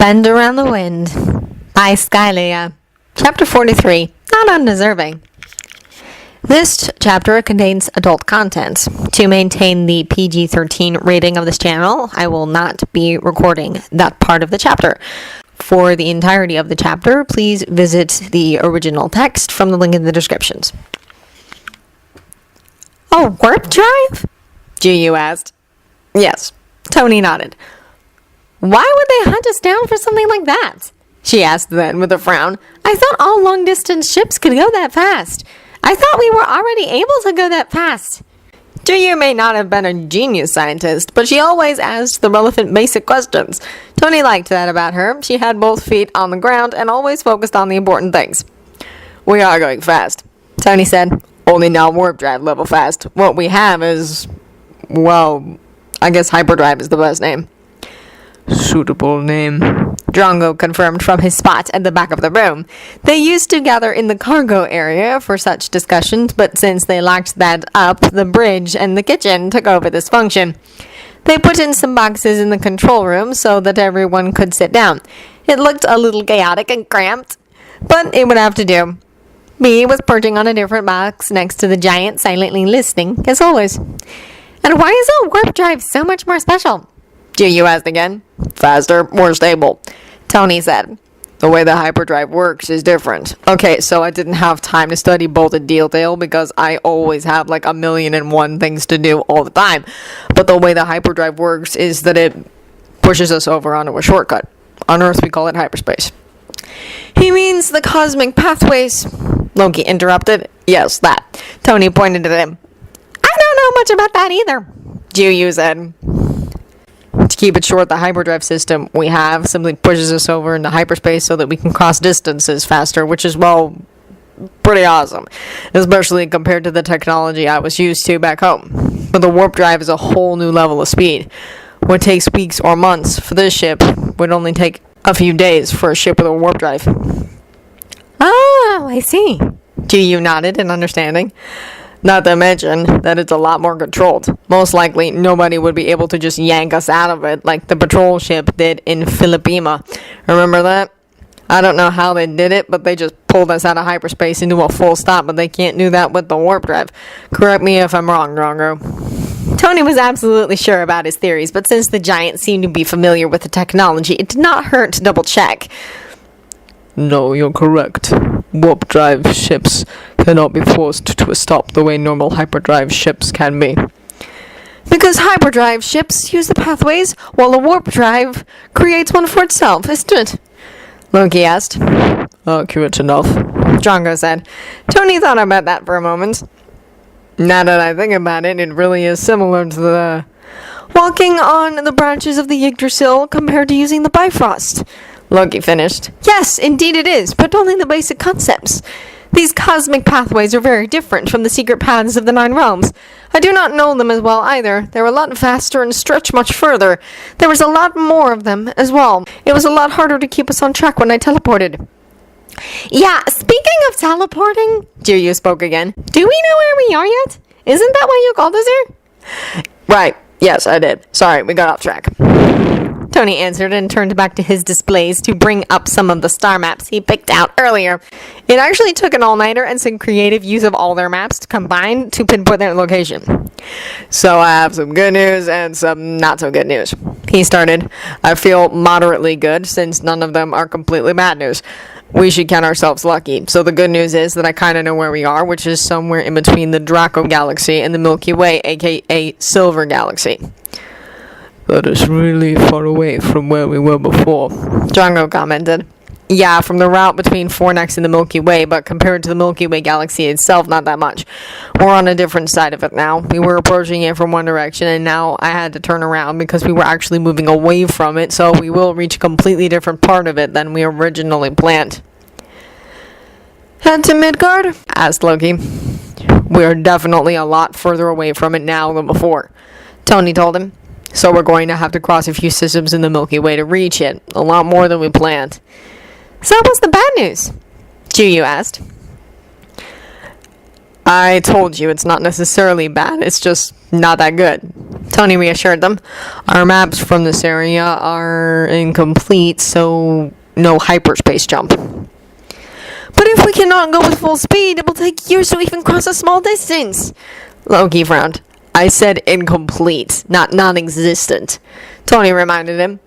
Bend Around the Wind by Skylia. Chapter 43. Not Undeserving. This chapter contains adult content. To maintain the PG-13 rating of this channel, I will not be recording that part of the chapter. For the entirety of the chapter, please visit the original text from the link in the descriptions. A warp drive? Ju asked. Yes. Tony nodded. Why would they hunt us down for something like that? She asked then with a frown. I thought all long-distance ships could go that fast. I thought we were already able to go that fast. Ju may not have been a genius scientist, but she always asked the relevant basic questions. Tony liked that about her. She had both feet on the ground and always focused on the important things. We are going fast, Tony said. Only now warp drive level fast. What we have is, well, I guess hyperdrive is the best name. Suitable name, Drongo confirmed from his spot at the back of the room. They used to gather in the cargo area for such discussions, but since they locked that up, the bridge and the kitchen took over this function. They put in some boxes in the control room so that everyone could sit down. It looked a little chaotic and cramped, but it would have to do. B was perching on a different box next to the giant, silently listening, as always. And why is a warp drive so much more special? Ju asked again. Faster, more stable, Tony said. The way the hyperdrive works is different. Okay, so I didn't have time to study both in detail because I always have like 1,000,001 things to do all the time. But the way the hyperdrive works is that it pushes us over onto a shortcut. On Earth we call it hyperspace. He means the cosmic pathways, Loki interrupted. Yes, that. Tony pointed at him. I don't know much about that either, Ju said. To keep it short, the hyperdrive system we have simply pushes us over into hyperspace so that we can cross distances faster, which is, well, pretty awesome, especially compared to the technology I was used to back home. But the warp drive is a whole new level of speed. What takes weeks or months for this ship would only take a few days for a ship with a warp drive. Oh, I see. Ju nodded in understanding. Not to mention that it's a lot more controlled. Most likely, nobody would be able to just yank us out of it like the patrol ship did in Philippima. Remember that? I don't know how they did it, but they just pulled us out of hyperspace into a full stop, but they can't do that with the warp drive. Correct me if I'm wrong, Drongo. Tony was absolutely sure about his theories, but since the giant seemed to be familiar with the technology, it did not hurt to double check. No, you're correct. Warp drive ships cannot be forced to a stop the way normal hyperdrive ships can be. Because hyperdrive ships use the pathways, while a warp drive creates one for itself, isn't it? Loki asked. Accurate enough, Drongo said. Tony thought about that for a moment. Now that I think about it, it really is similar to the walking on the branches of the Yggdrasil compared to using the Bifrost. Loki finished. Yes, indeed it is, but only the basic concepts. These cosmic pathways are very different from the secret paths of the Nine Realms. I do not know them as well either. They're a lot faster and stretch much further. There was a lot more of them as well. It was a lot harder to keep us on track when I teleported. Yeah, speaking of teleporting, Ju spoke again. Do we know where we are yet? Isn't that why you called us here? Right, yes, I did. Sorry, we got off track. Tony answered and turned back to his displays to bring up some of the star maps he picked out earlier. It actually took an all-nighter and some creative use of all their maps to combine to pinpoint their location. So I have some good news and some not-so-good news. He started. I feel moderately good since none of them are completely bad news. We should count ourselves lucky. So the good news is that I kind of know where we are, which is somewhere in between the Draco Galaxy and the Milky Way, aka Silver Galaxy. That is really far away from where we were before, Drongo commented. Yeah, from the route between Fornax and the Milky Way, but compared to the Milky Way galaxy itself, not that much. We're on a different side of it now. We were approaching it from one direction, and now I had to turn around because we were actually moving away from it, so we will reach a completely different part of it than we originally planned. Head to Midgard? Asked Loki. We are definitely a lot further away from it now than before, Tony told him. So we're going to have to cross a few systems in the Milky Way to reach it. A lot more than we planned. So what's the bad news? Ju asked. I told you it's not necessarily bad, it's just not that good. Tony reassured them. Our maps from this area are incomplete, so no hyperspace jump. But if we cannot go with full speed, it will take years to even cross a small distance. Loki frowned. I said incomplete, not non-existent. Tony reminded him.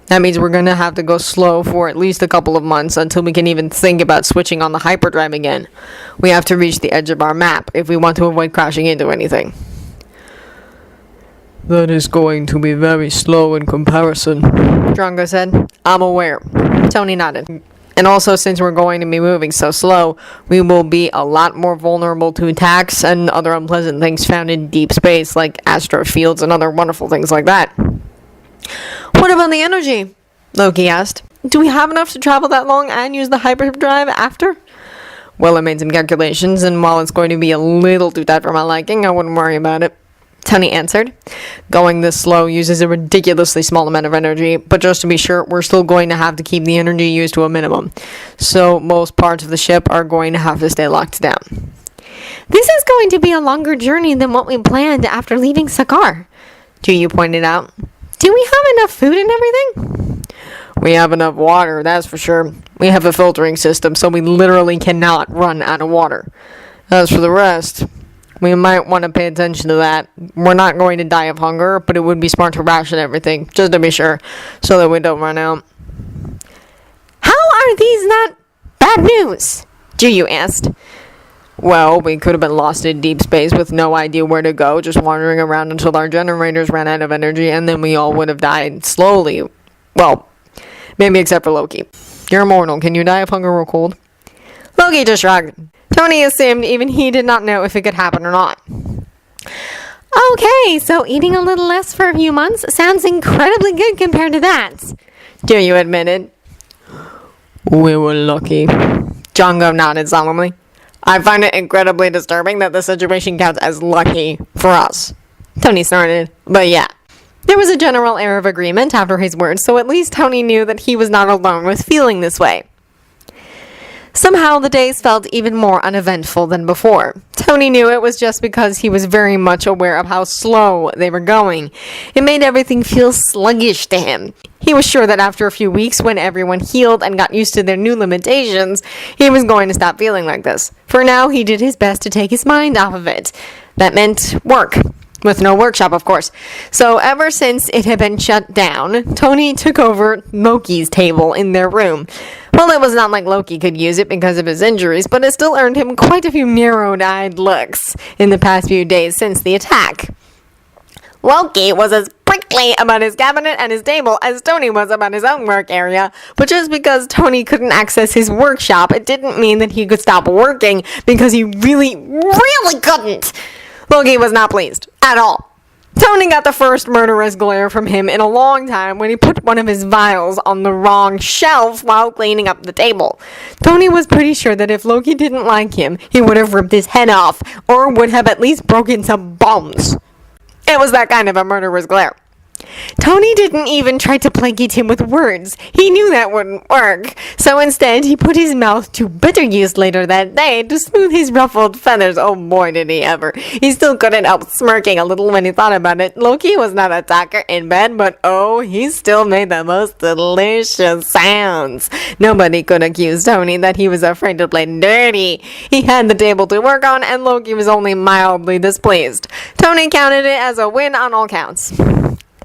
That means we're going to have to go slow for at least a couple of months until we can even think about switching on the hyperdrive again. We have to reach the edge of our map if we want to avoid crashing into anything. That is going to be very slow in comparison, Drongo said. I'm aware. Tony nodded. And also, since we're going to be moving so slow, we will be a lot more vulnerable to attacks and other unpleasant things found in deep space, like astrofields and other wonderful things like that. What about the energy? Loki asked. Do we have enough to travel that long and use the hyperdrive after? Well, I made some calculations, and while it's going to be a little too tight for my liking, I wouldn't worry about it. Tony answered. Going this slow uses a ridiculously small amount of energy, but just to be sure, we're still going to have to keep the energy used to a minimum. So most parts of the ship are going to have to stay locked down. This is going to be a longer journey than what we planned after leaving Sakaar, Juyu pointed out. Do we have enough food and everything? We have enough water, that's for sure. We have a filtering system, so we literally cannot run out of water. As for the rest, we might want to pay attention to that. We're not going to die of hunger, but it would be smart to ration everything, just to be sure, so that we don't run out. How are these not bad news? Juyu asked. Well, we could have been lost in deep space with no idea where to go, just wandering around until our generators ran out of energy, and then we all would have died slowly. Well, maybe except for Loki. You're immortal. Can you die of hunger or cold? Loki just shrugged. Tony assumed even he did not know if it could happen or not. Okay, so eating a little less for a few months sounds incredibly good compared to that, Juyu admitted. We were lucky. Drongo nodded solemnly. I find it incredibly disturbing that the situation counts as lucky for us. Tony snorted. But yeah. There was a general air of agreement after his words, so at least Tony knew that he was not alone with feeling this way. Somehow the days felt even more uneventful than before. Tony knew it was just because he was very much aware of how slow they were going. It made everything feel sluggish to him. He was sure that after a few weeks, when everyone healed and got used to their new limitations, he was going to stop feeling like this. For now, he did his best to take his mind off of it. That meant work. With no workshop, of course. So ever since it had been shut down, Tony took over Loki's table in their room. Well, it was not like Loki could use it because of his injuries, but it still earned him quite a few narrowed-eyed looks in the past few days since the attack. Loki was as prickly about his cabinet and his table as Tony was about his own work area, but just because Tony couldn't access his workshop, it didn't mean that he could stop working because he really couldn't. Loki was not pleased at all. Tony got the first murderous glare from him in a long time when he put one of his vials on the wrong shelf while cleaning up the table. Tony was pretty sure that if Loki didn't like him, he would have ripped his head off, or would have at least broken some bones. It was that kind of a murderous glare. Tony didn't even try to placate him with words. He knew that wouldn't work. So instead, he put his mouth to better use later that day to smooth his ruffled feathers. Oh boy, did he ever. He still couldn't help smirking a little when he thought about it. Loki was not a talker in bed, but oh, he still made the most delicious sounds. Nobody could accuse Tony that he was afraid to play dirty. He had the table to work on, and Loki was only mildly displeased. Tony counted it as a win on all counts.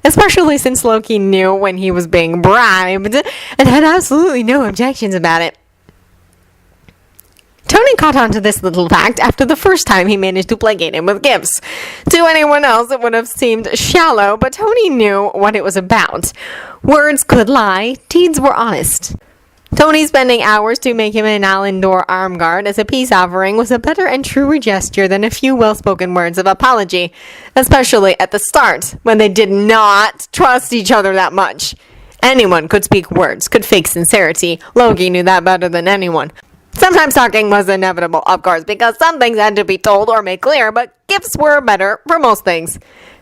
Especially since Loki knew when he was being bribed and had absolutely no objections about it. Tony caught on to this little fact after the first time he managed to placate him with gifts. To anyone else, it would have seemed shallow, but Tony knew what it was about. Words could lie, deeds were honest. Tony spending hours to make him an Alindor arm guard as a peace offering was a better and truer gesture than a few well-spoken words of apology, especially at the start, when they did not trust each other that much. Anyone could speak words, could fake sincerity. Loki knew that better than anyone. Sometimes talking was inevitable, of course, because some things had to be told or made clear, but given gifts were better for most things.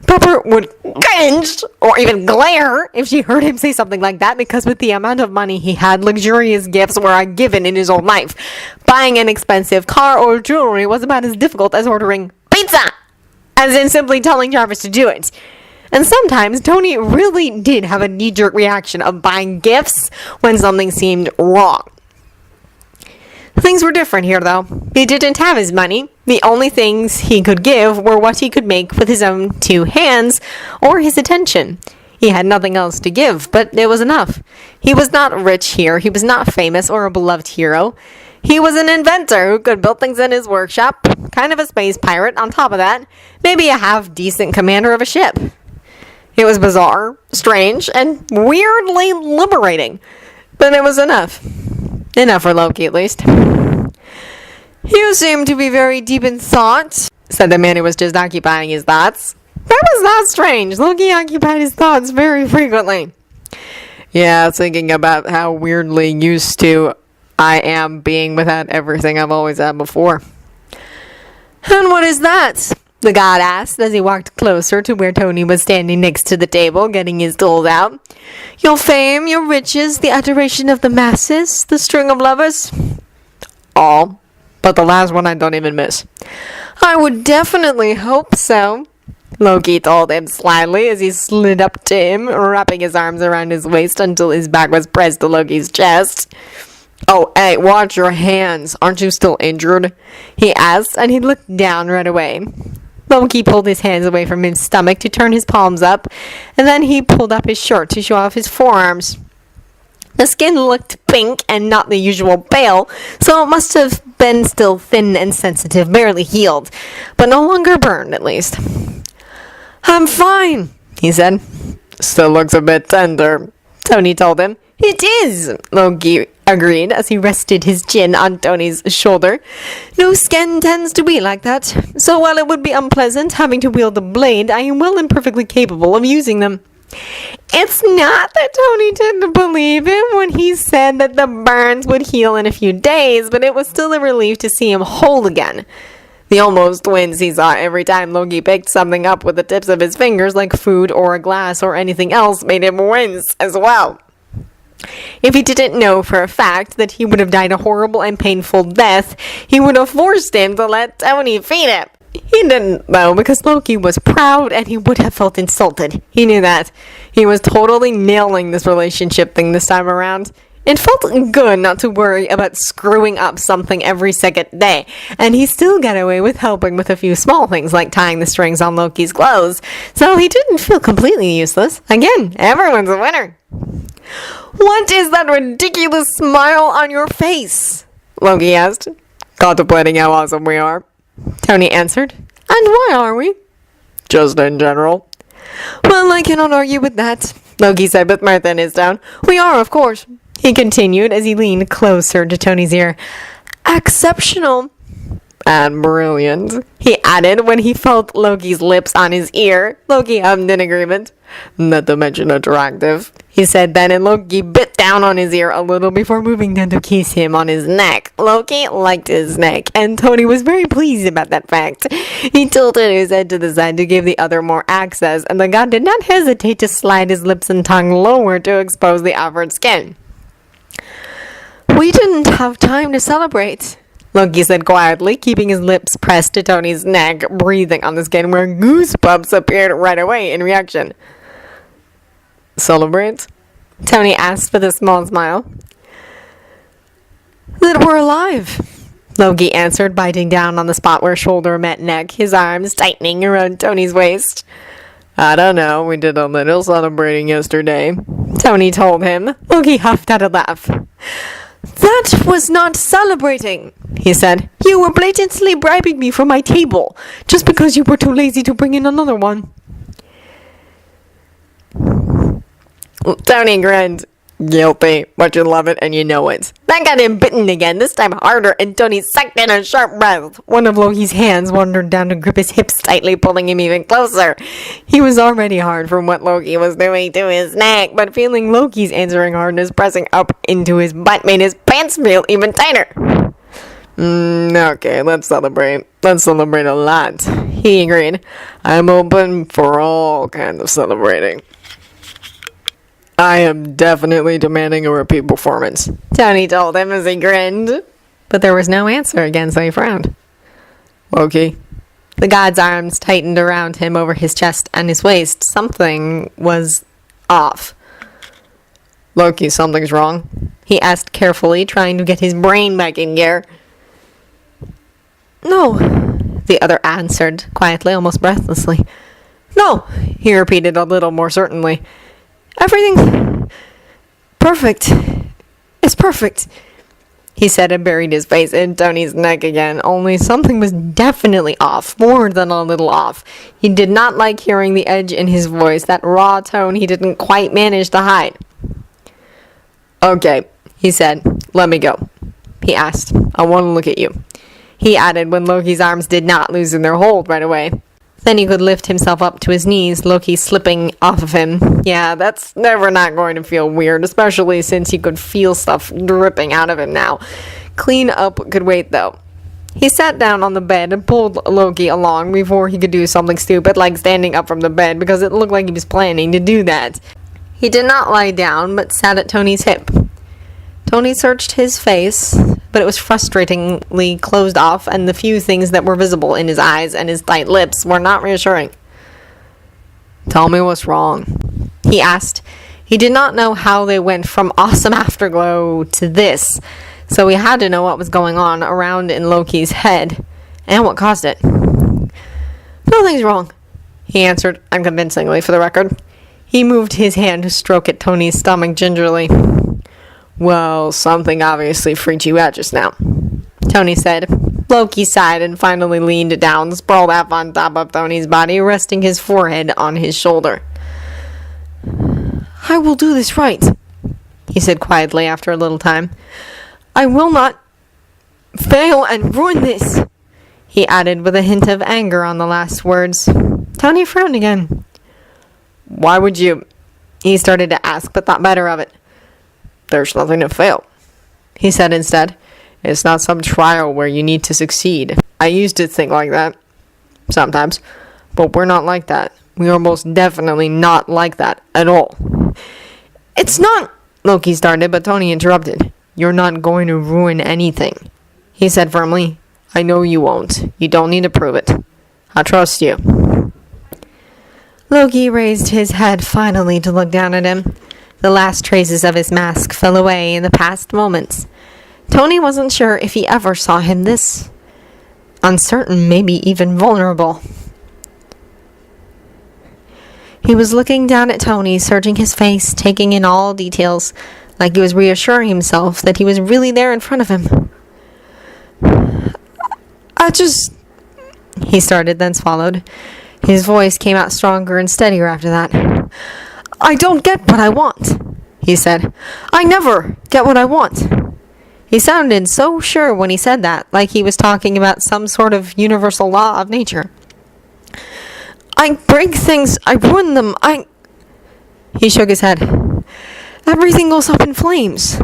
Pepper would cringe or even glare if she heard him say something like that, because with the amount of money he had, luxurious gifts were a given in his old life. Buying an expensive car or jewelry was about as difficult as ordering pizza, as in simply telling Jarvis to do it. And sometimes Tony really did have a knee-jerk reaction of buying gifts when something seemed wrong. Things were different here, though. He didn't have his money. The only things he could give were what he could make with his own 2 hands, or his attention. He had nothing else to give, but it was enough. He was not rich here. He was not famous or a beloved hero. He was an inventor who could build things in his workshop, kind of a space pirate on top of that, maybe a half-decent commander of a ship. It was bizarre, strange, and weirdly liberating, but it was enough. Enough for Loki, at least. "You seem to be very deep in thought," said the man who was just occupying his thoughts. That was not strange. Loki occupied his thoughts very frequently. "Yeah, thinking about how weirdly used to I am being without everything I've always had before." "And what is that?" the god asked as he walked closer to where Tony was standing next to the table, getting his tools out. "Your fame, your riches, the adoration of the masses, the string of lovers?" "All. But the last one I don't even miss." "I would definitely hope so," Loki told him slyly as he slid up to him, wrapping his arms around his waist until his back was pressed to Loki's chest. "Oh, hey, watch your hands. Aren't you still injured?" he asked, and he looked down right away. Loki pulled his hands away from his stomach to turn his palms up, and then he pulled up his shirt to show off his forearms. The skin looked pink and not the usual pale, so it must have been still thin and sensitive, barely healed, but no longer burned, at least. "I'm fine," he said. "Still looks a bit tender," Tony told him. "It is," Loki agreed as he rested his chin on Tony's shoulder. "No skin tends to be like that, so while it would be unpleasant having to wield a blade, I am well and perfectly capable of using them." It's not that Tony didn't believe him when he said that the burns would heal in a few days, but it was still a relief to see him whole again. The almost wins he saw every time Loki picked something up with the tips of his fingers, like food or a glass or anything else, made him wince as well. If he didn't know for a fact that he would have died a horrible and painful death, he would have forced him to let Tony feed him. He didn't, though, because Loki was proud and he would have felt insulted. He knew that. He was totally nailing this relationship thing this time around. It felt good not to worry about screwing up something every second day, and he still got away with helping with a few small things like tying the strings on Loki's clothes, so he didn't feel completely useless. Again, everyone's a winner. "What is that ridiculous smile on your face?" Loki asked. "Contemplating how awesome we are," Tony answered. "And why are we?" "Just in general." "Well, I cannot argue with that," Loki said with mirth in his tone. "We are, of course," he continued as he leaned closer to Tony's ear. "Exceptional." "And brilliant," he added when he felt Loki's lips on his ear. Loki hummed in agreement. "Not to mention attractive," he said then, and Loki bit down on his ear a little before moving down to kiss him on his neck. Loki liked his neck, and Tony was very pleased about that fact. He tilted his head to the side to give the other more access, and the god did not hesitate to slide his lips and tongue lower to expose the offered skin. "We didn't have time to celebrate," Loki said quietly, keeping his lips pressed to Tony's neck, breathing on the skin where goosebumps appeared right away in reaction. "Celebrate?" Tony asked with a small smile. "That we're alive," Loki answered, biting down on the spot where shoulder met neck, his arms tightening around Tony's waist. "I don't know, we did a little celebrating yesterday," Tony told him. Loki huffed out a laugh. "That was not celebrating," he said. "You were blatantly bribing me for my table, just because you were too lazy to bring in another one." Tony grinned. "Guilty, but you love it and you know it." That got him bitten again, this time harder, and Tony sucked in a sharp breath. One of Loki's hands wandered down to grip his hips tightly, pulling him even closer. He was already hard from what Loki was doing to his neck, but feeling Loki's answering hardness pressing up into his butt made his pants feel even tighter. Okay, let's celebrate. Let's celebrate a lot," he agreed. I'm open for all kinds of celebrating. I am definitely demanding a repeat performance, Tony told him as he grinned. But there was no answer again, so he frowned. Loki. The god's arms tightened around him over his chest and his waist. Something was off. Loki, something's wrong? He asked carefully, trying to get his brain back in gear. No, the other answered quietly, almost breathlessly. No, he repeated a little more certainly. Everything perfect. It's perfect, he said and buried his face in Tony's neck again, only something was definitely off, more than a little off. He did not like hearing the edge in his voice, that raw tone he didn't quite manage to hide. Okay, he said. Let me go. He asked. I want to look at you. He added when Loki's arms did not loosen their hold right away. Then he could lift himself up to his knees, Loki slipping off of him. Yeah, that's never not going to feel weird, especially since he could feel stuff dripping out of him now. Clean up could wait, though. He sat down on the bed and pulled Loki along before he could do something stupid like standing up from the bed, because it looked like he was planning to do that. He did not lie down, but sat at Tony's hip. Tony searched his face, but it was frustratingly closed off, and the few things that were visible in his eyes and his tight lips were not reassuring. Tell me what's wrong, he asked. He did not know how they went from awesome afterglow to this, so he had to know what was going on around in Loki's head, and what caused it. Nothing's wrong, he answered unconvincingly for the record. He moved his hand to stroke at Tony's stomach gingerly. Well, something obviously freaked you out just now, Tony said. Loki sighed and finally leaned down, sprawled out on top of Tony's body, resting his forehead on his shoulder. I will do this right, he said quietly after a little time. I will not fail and ruin this, he added with a hint of anger on the last words. Tony frowned again. Why would you? He started to ask, but thought better of it. There's nothing to fail, he said instead. It's not some trial where you need to succeed. I used to think like that. Sometimes. But we're not like that. We are most definitely not like that at all. It's not, Loki started, but Tony interrupted. You're not going to ruin anything, he said firmly. I know you won't. You don't need to prove it. I trust you. Loki raised his head finally to look down at him. The last traces of his mask fell away in the past moments. Tony wasn't sure if he ever saw him this uncertain, maybe even vulnerable. He was looking down at Tony, searching his face, taking in all details, like he was reassuring himself that he was really there in front of him. He started, then swallowed. His voice came out stronger and steadier after that. I don't get what I want, he said. I never get what I want. He sounded so sure when he said that, like he was talking about some sort of universal law of nature. I break things, I ruin them, He shook his head. Everything goes up in flames.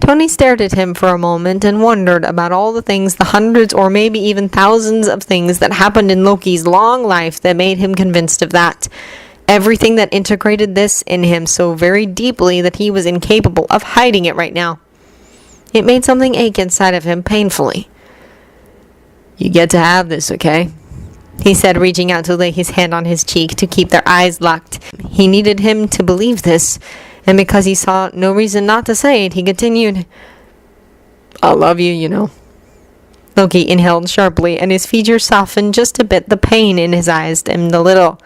Tony stared at him for a moment and wondered about all the things, the hundreds or maybe even thousands of things that happened in Loki's long life that made him convinced of that. Everything that integrated this in him so very deeply that he was incapable of hiding it right now. It made something ache inside of him painfully. You get to have this, okay? He said, reaching out to lay his hand on his cheek to keep their eyes locked. He needed him to believe this, and because he saw no reason not to say it, he continued. I love you, you know. Loki inhaled sharply, and his features softened just a bit. The pain in his eyes dimmed a little.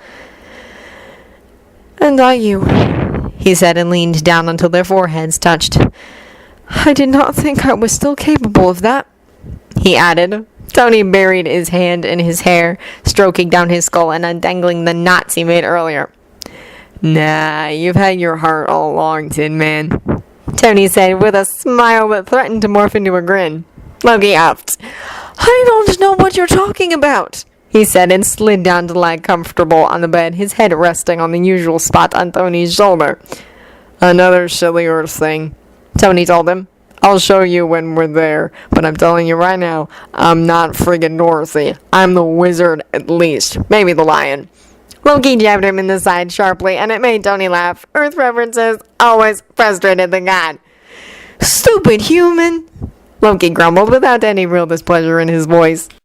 And I you, he said, and leaned down until their foreheads touched. I did not think I was still capable of that, he added. Tony buried his hand in his hair, stroking down his skull and untangling the knots he made earlier. Nah, you've had your heart all along, Tin Man, Tony said with a smile that threatened to morph into a grin. Loki upped. I don't know what you're talking about, he said, and slid down to lie comfortable on the bed, his head resting on the usual spot on Tony's shoulder. Another silly Earth thing, Tony told him. I'll show you when we're there, but I'm telling you right now, I'm not friggin' Dorothy. I'm the wizard, at least. Maybe the lion. Loki jabbed him in the side sharply, and it made Tony laugh. Earth references always frustrated the god. Stupid human! Loki grumbled without any real displeasure in his voice.